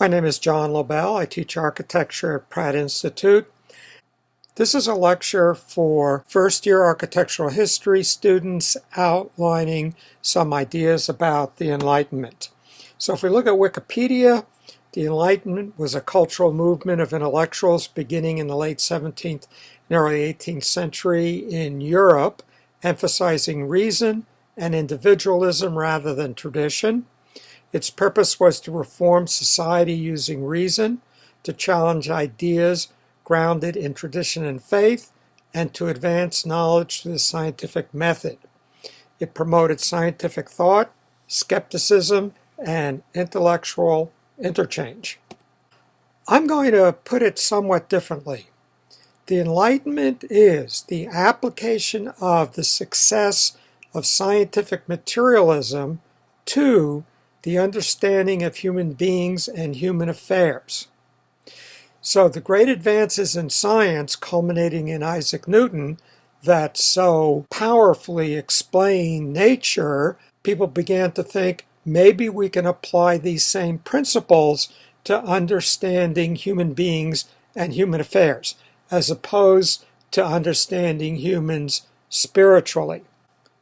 My name is John Lobell. I teach architecture at Pratt Institute. This is a lecture for first-year architectural history students outlining some ideas about the Enlightenment. So if we look at Wikipedia, the Enlightenment was a cultural movement of intellectuals beginning in the late 17th and early 18th century in Europe, emphasizing reason and individualism rather than tradition. Its purpose was to reform society using reason, to challenge ideas grounded in tradition and faith, and to advance knowledge through the scientific method. It promoted scientific thought, skepticism, and intellectual interchange. I'm going to put it somewhat differently. The Enlightenment is the application of the success of scientific materialism to the understanding of human beings and human affairs. So the great advances in science culminating in Isaac Newton that so powerfully explain nature, people began to think maybe we can apply these same principles to understanding human beings and human affairs, as opposed to understanding humans spiritually.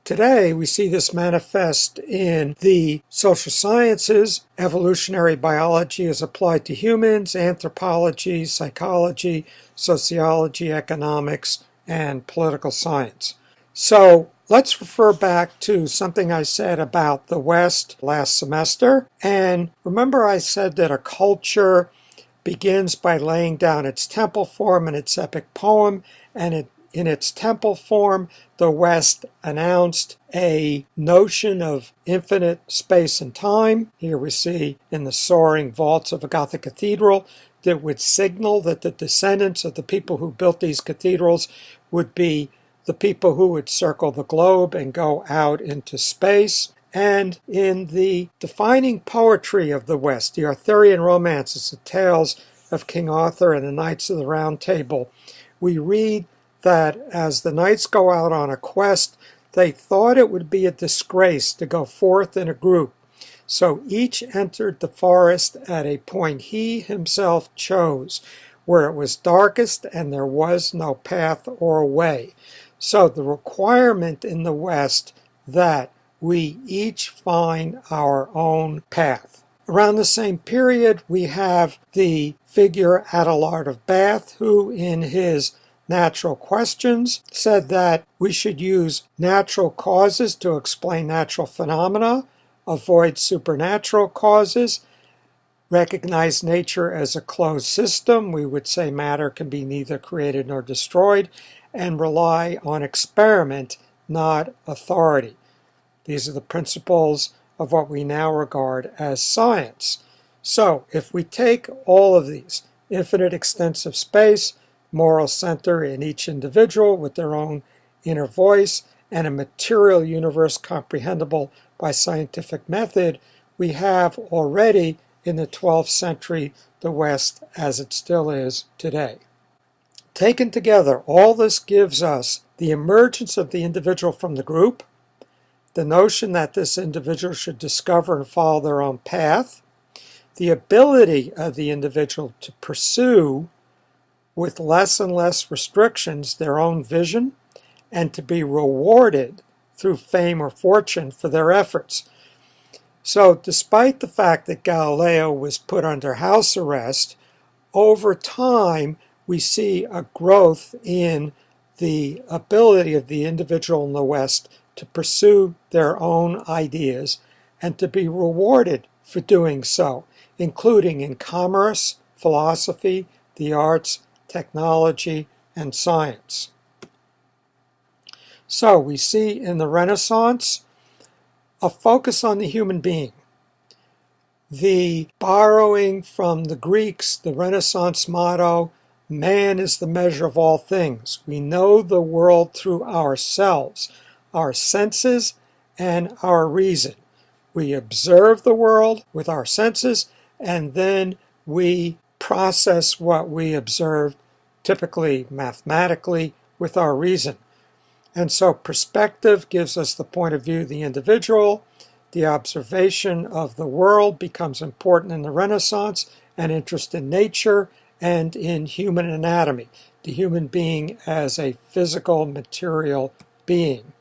Today, we see this manifest in the social sciences. Evolutionary biology is applied to humans, anthropology, psychology, sociology, economics, and political science. So let's refer back to something I said about the West last semester. And remember I said that a culture begins by laying down its temple form and its epic poem, and in its temple form, the West announced a notion of infinite space and time. Here we see in the soaring vaults of a Gothic cathedral that would signal that the descendants of the people who built these cathedrals would be the people who would circle the globe and go out into space. And in the defining poetry of the West, the Arthurian romances, the tales of King Arthur and the Knights of the Round Table, we read that as the knights go out on a quest, they thought it would be a disgrace to go forth in a group. So each entered the forest at a point he himself chose, where it was darkest and there was no path or way. So the requirement in the West that we each find our own path. Around the same period, we have the figure Adelard of Bath, who in his Natural Questions said that we should use natural causes to explain natural phenomena, avoid supernatural causes, recognize nature as a closed system. We would say matter can be neither created nor destroyed, and rely on experiment, not authority. These are the principles of what we now regard as science. So if we take all of these, infinite extensive space, moral center in each individual with their own inner voice, and a material universe comprehensible by scientific method, we have already in the 12th century the West as it still is today. Taken together, all this gives us the emergence of the individual from the group, the notion that this individual should discover and follow their own path, the ability of the individual to pursue with less and less restrictions their own vision, and to be rewarded through fame or fortune for their efforts. So despite the fact that Galileo was put under house arrest, over time we see a growth in the ability of the individual in the West to pursue their own ideas and to be rewarded for doing so, including in commerce, philosophy, the arts, technology, and science. So we see in the Renaissance a focus on the human being. The borrowing from the Greeks, the Renaissance motto, man is the measure of all things. We know the world through ourselves, our senses, and our reason. We observe the world with our senses, and then we process what we observe, typically mathematically, with our reason. And so perspective gives us the point of view of the individual. The observation of the world becomes important in the Renaissance, an interest in nature and in human anatomy, the human being as a physical, material being.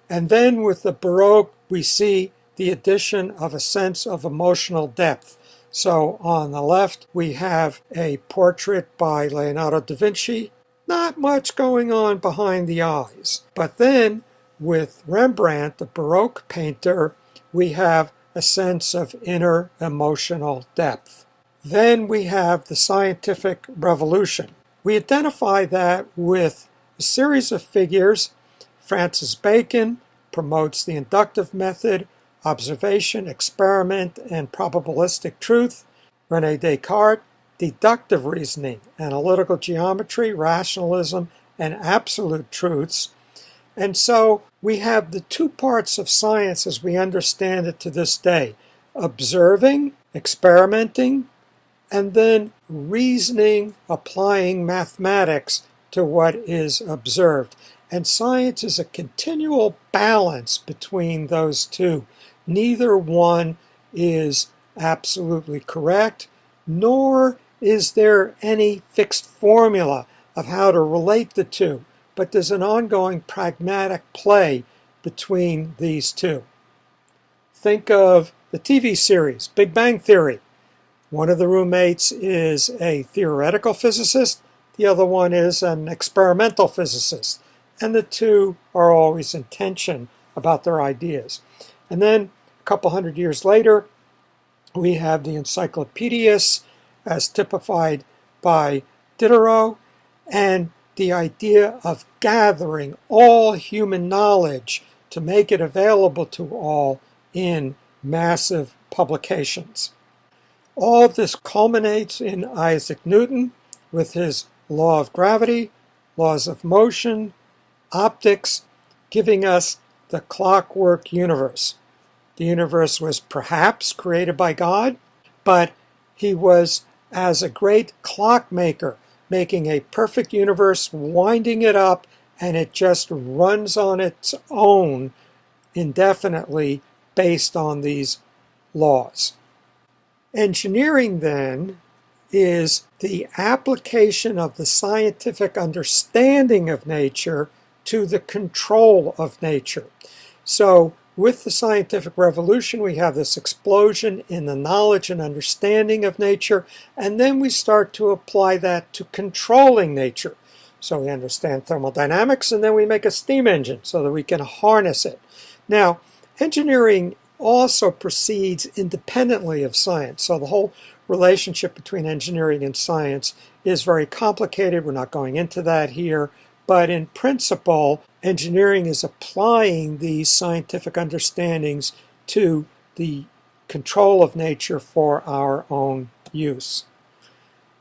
And then with the Baroque, we see the addition of a sense of emotional depth. So on the left, we have a portrait by Leonardo da Vinci. Not much going on behind the eyes. But then with Rembrandt, the Baroque painter, we have a sense of inner emotional depth. Then we have the scientific revolution. We identify that with a series of figures. Francis Bacon promotes the inductive method, observation, experiment, and probabilistic truth. René Descartes, deductive reasoning, analytical geometry, rationalism, and absolute truths. And so we have the two parts of science as we understand it to this day: observing, experimenting, and then reasoning, applying mathematics to what is observed. And science is a continual balance between those two. Neither one is absolutely correct, nor is there any fixed formula of how to relate the two, but there's an ongoing pragmatic play between these two. Think of the TV series Big Bang Theory. One of the roommates is a theoretical physicist, the other one is an experimental physicist, and the two are always in tension about their ideas. And then a couple hundred years later, we have the Encyclopedias as typified by Diderot, and the idea of gathering all human knowledge to make it available to all in massive publications. All of this culminates in Isaac Newton with his law of gravity, laws of motion, optics, giving us the clockwork universe. The universe was perhaps created by God, but he was as a great clockmaker, making a perfect universe, winding it up, and it just runs on its own indefinitely based on these laws. Engineering, then, is the application of the scientific understanding of nature to the control of nature. So, with the scientific revolution, we have this explosion in the knowledge and understanding of nature, and then we start to apply that to controlling nature. So we understand thermodynamics, and then we make a steam engine so that we can harness it. Now, engineering also proceeds independently of science. So the whole relationship between engineering and science is very complicated. We're not going into that here. But in principle, engineering is applying these scientific understandings to the control of nature for our own use.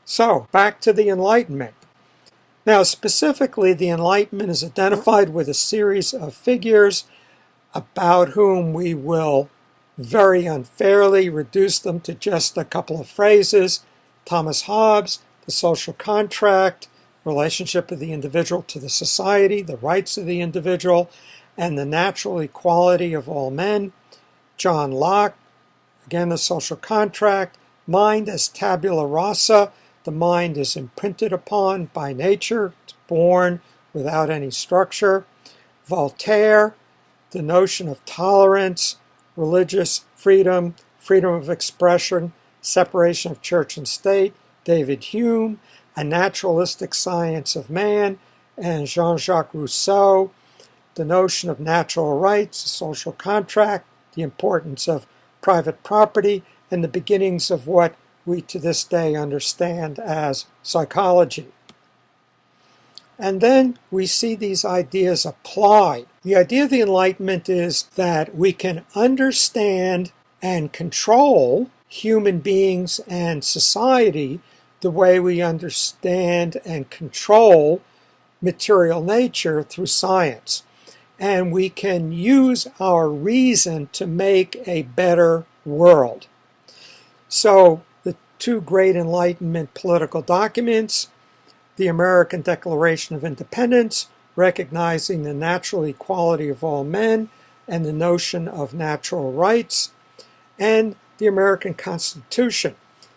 So, back to the Enlightenment. Now, specifically, the Enlightenment is identified with a series of figures about whom we will very unfairly reduce them to just a couple of phrases. Thomas Hobbes, the social contract, relationship of the individual to the society, the rights of the individual, and the natural equality of all men. John Locke, again, the social contract, mind as tabula rasa, the mind is imprinted upon by nature, it's born without any structure. Voltaire, the notion of tolerance, religious freedom, freedom of expression, separation of church and state. David Hume, A Naturalistic Science of Man, and Jean-Jacques Rousseau, the notion of natural rights, a social contract, the importance of private property, and the beginnings of what we to this day understand as psychology. And then we see these ideas applied. The idea of the Enlightenment is that we can understand and control human beings and society the way we understand and control material nature through science. And we can use our reason to make a better world. So the two great Enlightenment political documents, the American Declaration of Independence, recognizing the natural equality of all men and the notion of natural rights, and the American Constitution,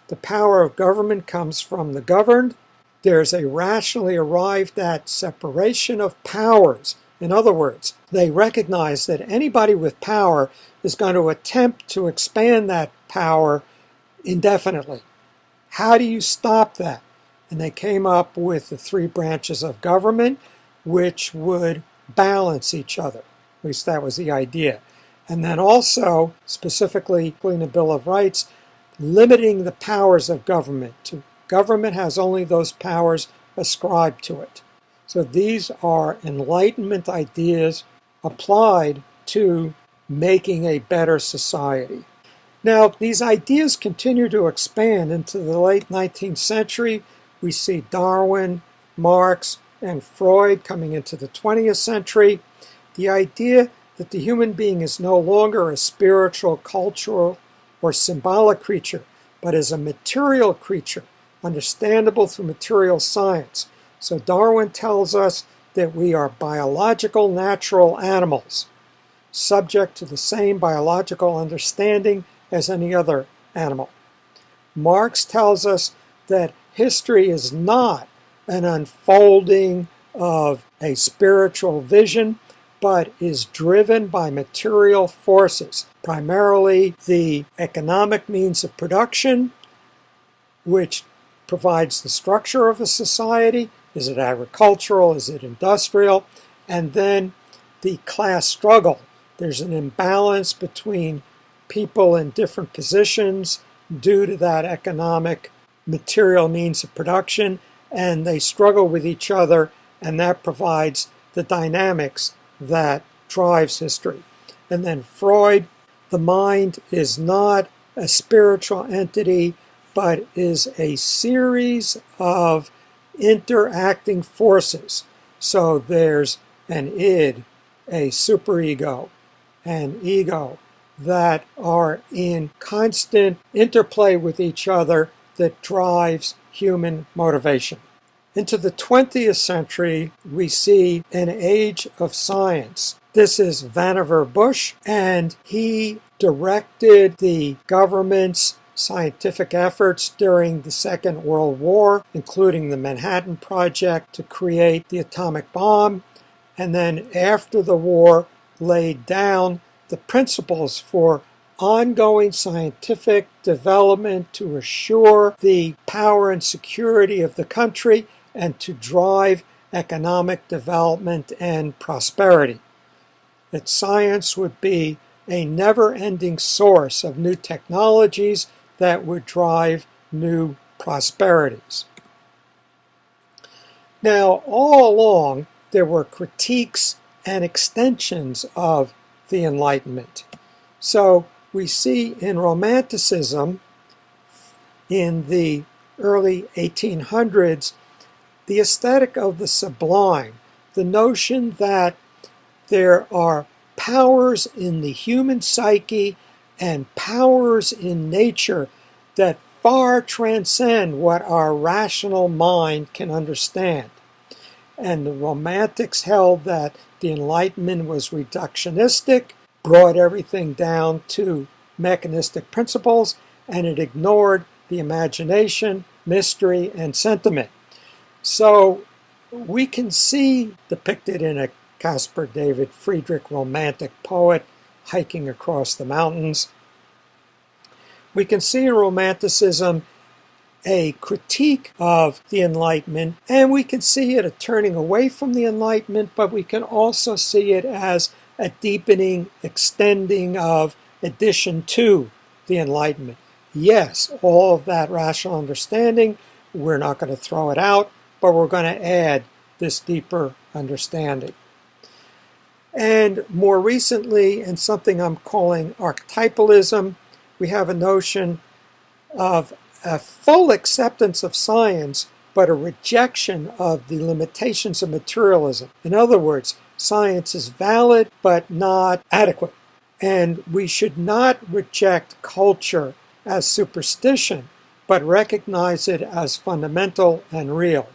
The power of government comes from the governed. There's a rationally arrived at separation of powers. In other words, they recognize that anybody with power is going to attempt to expand that power indefinitely. How do you stop that? And they came up with the three branches of government, which would balance each other. At least that was the idea. And then also, specifically in the Bill of Rights, limiting the powers of government. Government has only those powers ascribed to it. So these are Enlightenment ideas applied to making a better society. Now, these ideas continue to expand into the late 19th century. We see Darwin, Marx, and Freud coming into the 20th century. The idea that the human being is no longer a spiritual, cultural, or symbolic creature, but is a material creature, understandable through material science. So Darwin tells us that we are biological natural animals, subject to the same biological understanding as any other animal. Marx tells us that history is not an unfolding of a spiritual vision, but is driven by material forces, primarily the economic means of production, which provides the structure of a society. Is it agricultural? Is it industrial? And then the class struggle. There's an imbalance between people in different positions due to that economic material means of production, and they struggle with each other, and that provides the dynamics that drives history. And then Freud, the mind is not a spiritual entity, but is a series of interacting forces. So there's an id, a superego, an ego that are in constant interplay with each other that drives human motivation. Into the 20th century, we see an age of science. This is Vannevar Bush, and he directed the government's scientific efforts during the Second World War, including the Manhattan Project to create the atomic bomb, and then after the war laid down the principles for ongoing scientific development to assure the power and security of the country and to drive economic development and prosperity. That science would be a never-ending source of new technologies that would drive new prosperities. Now, all along, there were critiques and extensions of the Enlightenment. So we see in Romanticism in the early 1800s the aesthetic of the sublime, the notion that there are powers in the human psyche and powers in nature that far transcend what our rational mind can understand. And the Romantics held that the Enlightenment was reductionistic, brought everything down to mechanistic principles, and it ignored the imagination, mystery, and sentiment. So we can see depicted in a Caspar David Friedrich romantic poet hiking across the mountains. We can see in Romanticism a critique of the Enlightenment, and we can see it a turning away from the Enlightenment, but we can also see it as a deepening, extending of addition to the Enlightenment. Yes, all of that rational understanding, we're not going to throw it out, but we're going to add this deeper understanding. And more recently, in something I'm calling archetypalism, we have a notion of a full acceptance of science, but a rejection of the limitations of materialism. In other words, science is valid, but not adequate. And we should not reject culture as superstition, but recognize it as fundamental and real.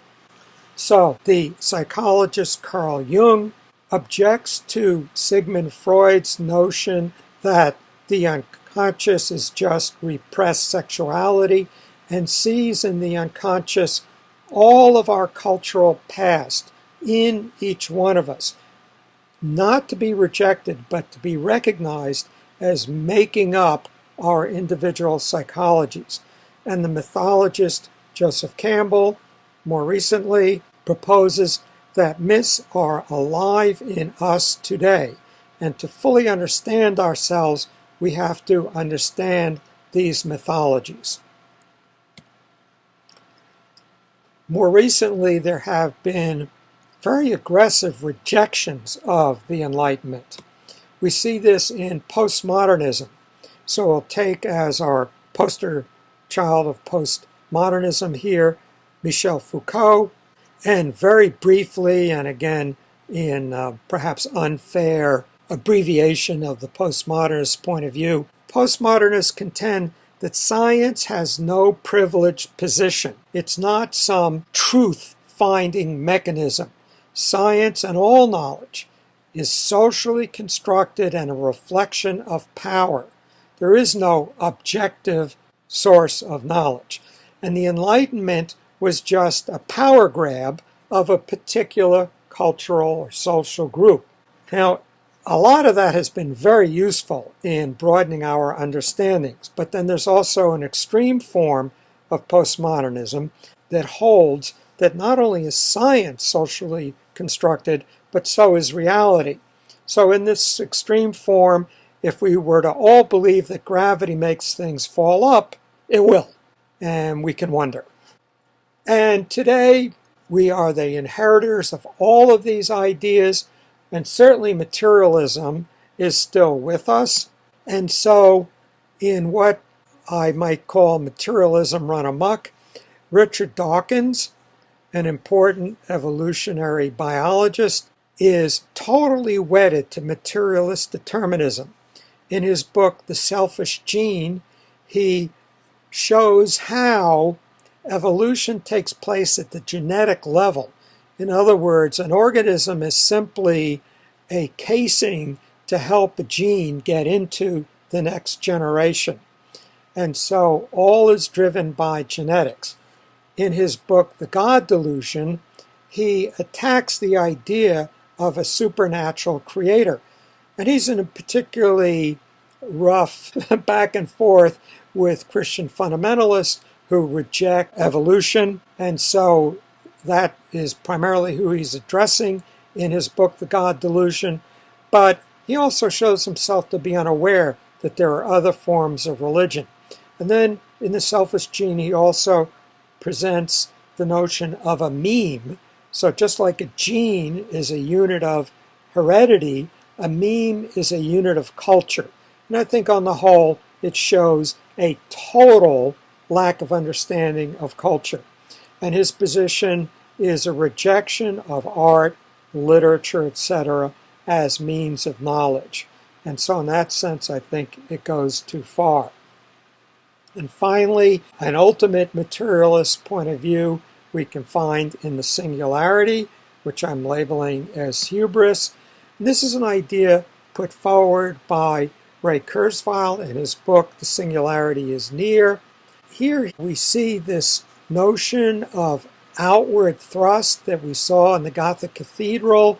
So the psychologist Carl Jung objects to Sigmund Freud's notion that the unconscious is just repressed sexuality and sees in the unconscious all of our cultural past in each one of us, not to be rejected, but to be recognized as making up our individual psychologies. And the mythologist Joseph Campbell, more recently, proposes that myths are alive in us today. And to fully understand ourselves, we have to understand these mythologies. More recently, there have been very aggressive rejections of the Enlightenment. We see this in postmodernism. So we'll take as our poster child of postmodernism here, Michel Foucault, and very briefly, and again in perhaps unfair abbreviation of the postmodernist point of view, postmodernists contend that science has no privileged position. It's not some truth-finding mechanism. Science and all knowledge is socially constructed and a reflection of power. There is no objective source of knowledge. And the Enlightenment was just a power grab of a particular cultural or social group. Now, a lot of that has been very useful in broadening our understandings, but then there's also an extreme form of postmodernism that holds that not only is science socially constructed, but so is reality. So in this extreme form, if we were to all believe that gravity makes things fall up, it will, and we can wonder. And today, we are the inheritors of all of these ideas, and certainly materialism is still with us. And so, in what I might call materialism run amok, Richard Dawkins, an important evolutionary biologist, is totally wedded to materialist determinism. In his book, The Selfish Gene, he shows how evolution takes place at the genetic level. In other words, an organism is simply a casing to help a gene get into the next generation. And so all is driven by genetics. In his book, The God Delusion, he attacks the idea of a supernatural creator. And he's in a particularly rough back and forth with Christian fundamentalists who reject evolution. And so that is primarily who he's addressing in his book, The God Delusion. But he also shows himself to be unaware that there are other forms of religion. And then in The Selfish Gene, he also presents the notion of a meme. So just like a gene is a unit of heredity, a meme is a unit of culture. And I think on the whole, it shows a total lack of understanding of culture. And his position is a rejection of art, literature, etc., as means of knowledge. And so in that sense, I think it goes too far. And finally, an ultimate materialist point of view we can find in the Singularity, which I'm labeling as hubris. And this is an idea put forward by Ray Kurzweil in his book, The Singularity is Near. Here we see this notion of outward thrust that we saw in the Gothic Cathedral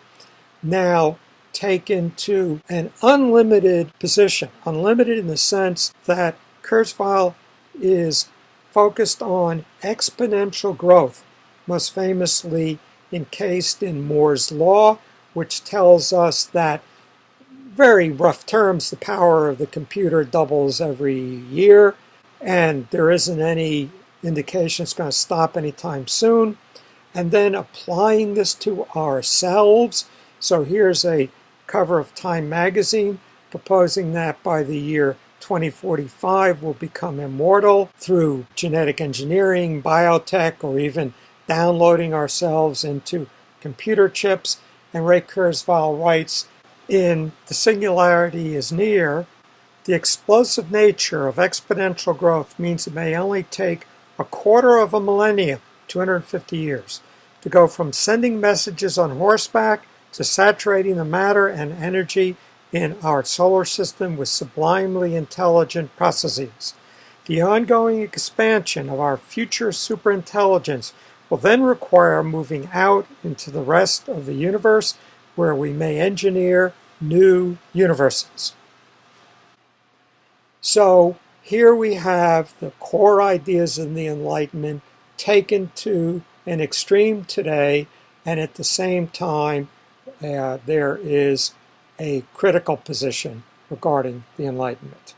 now taken to an unlimited position. Unlimited in the sense that Kurzweil is focused on exponential growth, most famously encased in Moore's Law, which tells us that, very rough terms, the power of the computer doubles every year, and there isn't any indication it's going to stop anytime soon. And then applying this to ourselves. So here's a cover of Time magazine proposing that by the year 2045 we'll become immortal through genetic engineering, biotech, or even downloading ourselves into computer chips. And Ray Kurzweil writes, in The Singularity is Near, the explosive nature of exponential growth means it may only take a quarter of a millennium, 250 years, to go from sending messages on horseback to saturating the matter and energy in our solar system with sublimely intelligent processes. The ongoing expansion of our future superintelligence will then require moving out into the rest of the universe where we may engineer new universes. So here we have the core ideas in the Enlightenment taken to an extreme today, and at the same time there is a critical position regarding the Enlightenment.